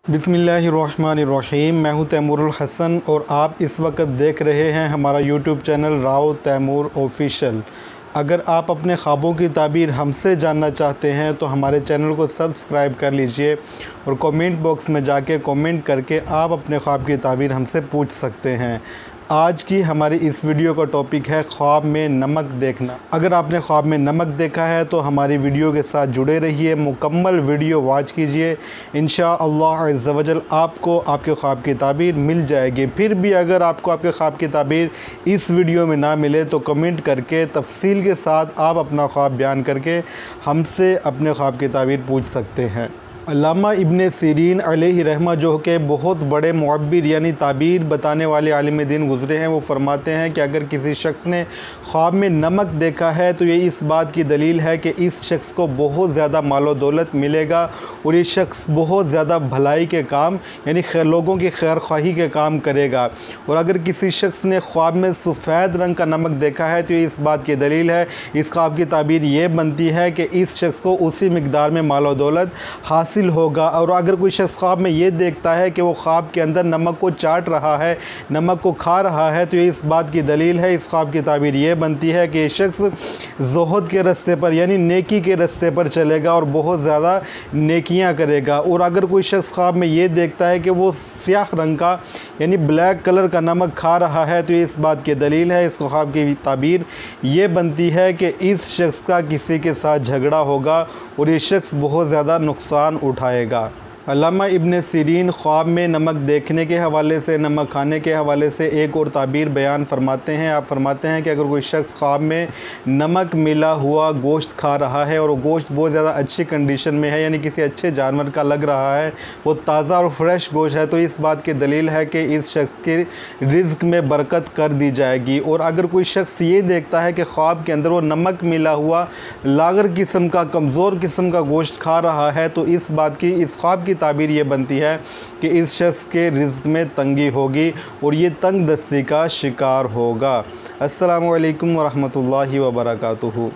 बिस्मिल्लाहिर्रहमानिर्रहीम। मैं हूं तैमूरुल हसन और आप इस वक्त देख रहे हैं हमारा YouTube channel Rao Taimur official. अगर आप अपने ख्वाबों की ताबीर हमसे जानना चाहते हैं तो हमारे चैनल को सब्सक्राइब कर लीजिए और कमेंट बॉक्स में जाके कमेंट करके आप अपने ख्वाब की ताबीर हमसे पूछ सकते हैं। आज की हमारी इस वीडियो का टॉपिक है ख्वाब में नमक देखना। अगर आपने ख्वाब में नमक देखा है तो हमारी वीडियो के साथ जुड़े रहिए, मुकम्मल वीडियो वॉच कीजिए। इंशाअल्लाह अज़्ज़ वजल आपको आपके ख्वाब की ताबीर मिल जाएगी। फिर भी अगर आपको आपके ख्वाब की ताबीर इस वीडियो में ना मिले तो कमेंट करके तफसील के साथ आप अपना ख्वाब बयान करके हमसे अपने ख्वाब की ताबीर पूछ सकते हैं। अल्लामा इब्ने सीरीन अलैहि रहमा जो कि बहुत बड़े मुअब्बिर यानी ताबीर बताने वाले आलिम दीन गुज़रे हैं, वो फरमाते हैं कि अगर किसी शख्स ने ख्वाब में नमक देखा है तो ये इस बात की दलील है कि इस शख्स को बहुत ज़्यादा मालो दौलत मिलेगा और ये शख्स बहुत ज़्यादा भलाई के काम यानी लोगों की खैर ख्वाही के काम करेगा। और अगर किसी शख्स ने ख्वाब में सफ़ेद रंग का नमक देखा है तो ये इस बात की दलील है, इस ख्वाब की ताबीर ये बनती है कि इस शख्स को उसी मिकदार में मालो दौलत हासिल होगा। और अगर कोई शख्स ख्वाब में ये देखता है कि वो ख्वाब के अंदर नमक को चाट रहा है, नमक को खा रहा है, तो ये इस बात की दलील है, इस ख्वाब की ताबीर ये बनती है कि ये शख्स ज़ुहद के रास्ते पर यानी नेकी के रास्ते पर चलेगा और बहुत ज़्यादा नेकियां करेगा। और अगर कोई शख्स ख्वाब में ये देखता है कि वो स्याह रंग का यानी ब्लैक कलर का नमक खा रहा है तो ये इस बात की दलील है, इस ख्वाब की ताबीर ये बनती है कि इस शख्स का किसी के साथ झगड़ा होगा और ये शख्स बहुत ज़्यादा नुकसान उठाएगा। अल्लामा इब्ने सीरीन ख्वाब में नमक देखने के हवाले से, नमक खाने के हवाले से एक और ताबीर बयान फरमाते हैं। आप फरमाते हैं कि अगर कोई शख्स ख्वाब में नमक मिला हुआ गोश्त खा रहा है और वो गोश्त बहुत ज़्यादा अच्छी कंडीशन में है यानी किसी अच्छे जानवर का लग रहा है, वो ताज़ा और फ्रेश गोश्त है, तो इस बात की दलील है कि इस शख्स के रिज़्क़ में बरकत कर दी जाएगी। और अगर कोई शख्स ये देखता है कि ख्वाब के अंदर वो नमक मिला हुआ लागर किस्म का, कमज़ोर किस्म का गोश्त खा रहा है, तो इस ख्वाब की ताबीर ये बनती है कि इस शख्स के रिज़्क़ में तंगी होगी और ये तंग दस्ती का शिकार होगा। अस्सलामु अलैकुम वरहमतुल्लाहि वबरकातुहू।